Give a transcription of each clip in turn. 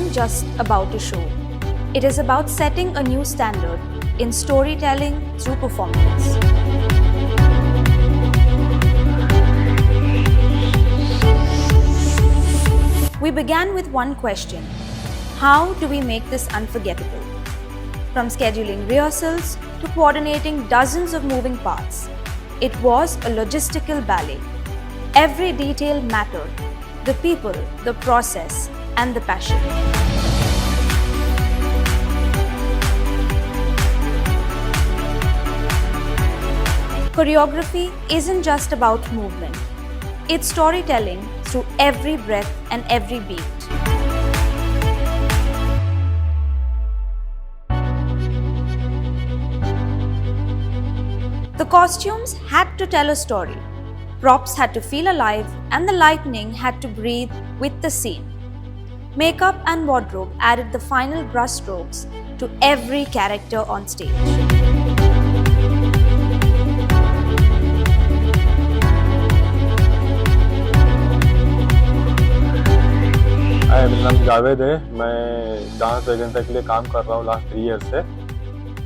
isn't just about a show. It is about setting a new standard in storytelling through performance. We began with one question: how do we make this unforgettable? From scheduling rehearsals to coordinating dozens of moving parts, it was a logistical ballet. Every detail mattered: the people, the process, and the passion. Choreography isn't just about movement. It's storytelling through every breath and every beat. The costumes had to tell a story. Props had to feel alive, and the lighting had to breathe with the scene. Makeup and wardrobe added the final brushstrokes to every character on stage. हाय, मेरा नाम जावेद है। मैं dance agency के लिए काम कर रहा हूँ लास्ट 3 years से,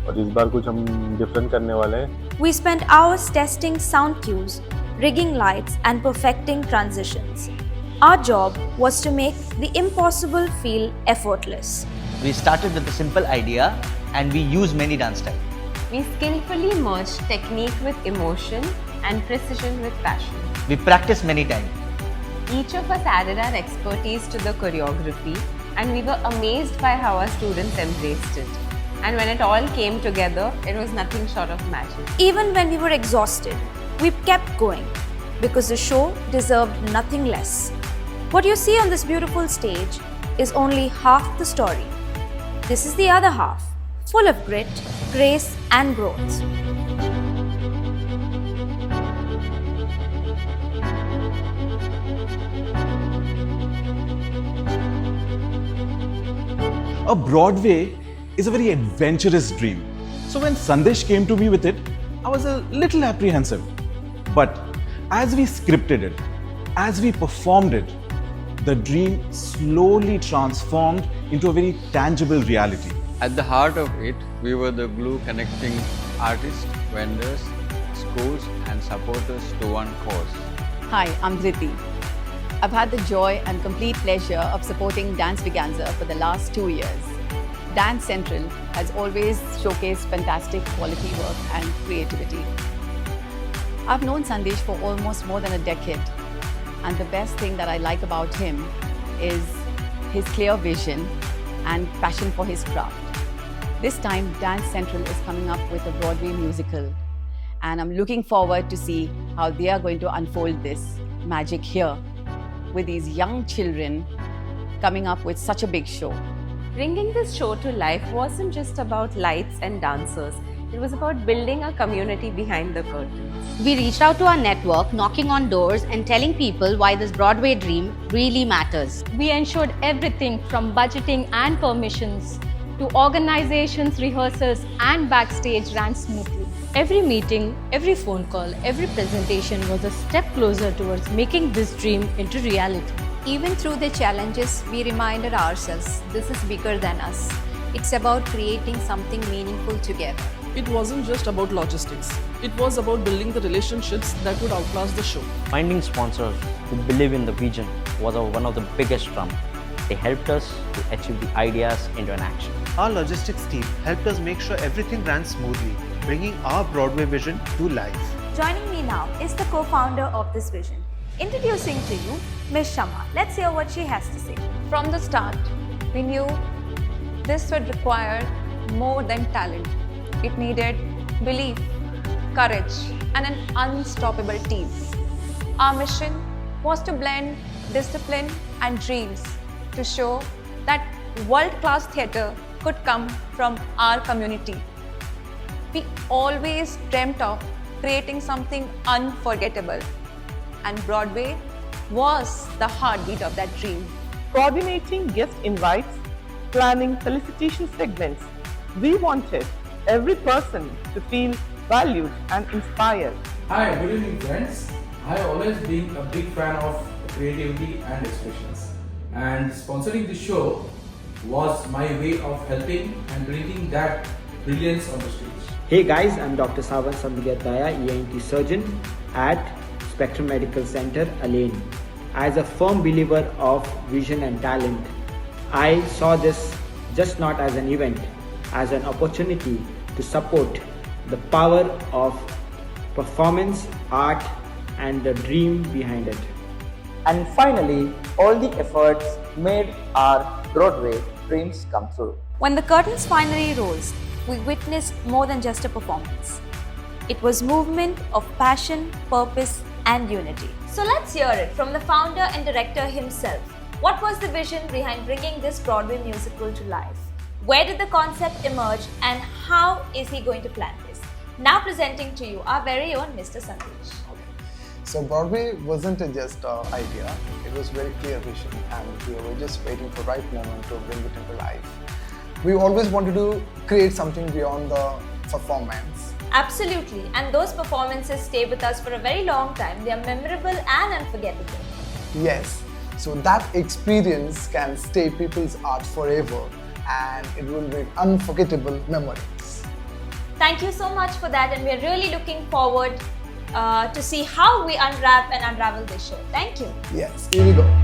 और इस बार कुछ हम डिफरेंट करने वाले हैं। We spent hours testing sound cues, rigging lights, and perfecting transitions. Our job was to make the impossible feel effortless. We started with a simple idea and we used many dance styles. We skillfully merged technique with emotion and precision with passion. We practiced many times. Each of us added our expertise to the choreography, and we were amazed by how our students embraced it. And when it all came together, it was nothing short of magic. Even when we were exhausted, we kept going because the show deserved nothing less. What you see on this beautiful stage is only half the story. This is the other half, full of grit, grace, and growth. A Broadway is a very adventurous dream. So when Sandesh came to me with it, I was a little apprehensive. But as we scripted it, as we performed it, the dream slowly transformed into a very tangible reality. At the heart of it, we were the glue connecting artists, vendors, schools and supporters to one cause. Hi, I'm Dhriti. I've had the joy and complete pleasure of supporting Dance Veganza for the last 2 years. Dance Central has always showcased fantastic quality work and creativity. I've known Sandesh for almost more than a decade, and the best thing that I like about him is his clear vision and passion for his craft. This time, Dance Central is coming up with a Broadway musical, and I'm looking forward to see how they are going to unfold this magic here with these young children coming up with such a big show. Bringing this show to life wasn't just about lights and dancers. It was about building a community behind the curtains. We reached out to our network, knocking on doors and telling people why this Broadway dream really matters. We ensured everything from budgeting and permissions to organizations, rehearsals, and backstage ran smoothly. Every meeting, every phone call, every presentation was a step closer towards making this dream into reality. Even through the challenges, we reminded ourselves this is bigger than us. It's about creating something meaningful together. It wasn't just about logistics. It was about building the relationships that would outlast the show. Finding sponsors who believe in the vision was one of the biggest trumps. They helped us to achieve the ideas into an action. Our logistics team helped us make sure everything ran smoothly, bringing our Broadway vision to life. Joining me now is the co-founder of this vision. Introducing to you, Ms. Shama. Let's hear what she has to say. From the start, we knew this would require more than talent. It needed belief, courage, and an unstoppable team. Our mission was to blend discipline and dreams to show that world-class theatre could come from our community. We always dreamt of creating something unforgettable, and Broadway was the heartbeat of that dream. Coordinating guest invites, planning felicitation segments, we wanted every person to feel valued and inspired. Hi, good evening friends. I have always been a big fan of creativity and expressions, and sponsoring the show was my way of helping and bringing that brilliance on the stage. Hey guys, I'm Dr. Savan Sambigataya, ENT surgeon at Spectrum Medical Center, Alain. As a firm believer of vision and talent, I saw this just not as an event, as an opportunity to support the power of performance, art, and the dream behind it. And finally, all the efforts made our Broadway dreams come true. When the curtains finally rose, we witnessed more than just a performance. It was movement of passion, purpose, and unity. So let's hear it from the founder and director himself. What was the vision behind bringing this Broadway musical to life? Where did the concept emerge and how is he going to plan this? Now presenting to you our very own Mr. Sandesh. So Broadway wasn't just an idea, it was very clear vision and we were just waiting for the right moment to bring it into life. We always wanted to create something beyond the performance. Absolutely, and those performances stay with us for a very long time. They are memorable and unforgettable. Yes, so that experience can stay people's heart forever and it will bring unforgettable memories. Thank you so much for that, and we are really looking forward to see how we unwrap and unravel this show. Thank you. Yes, here we go.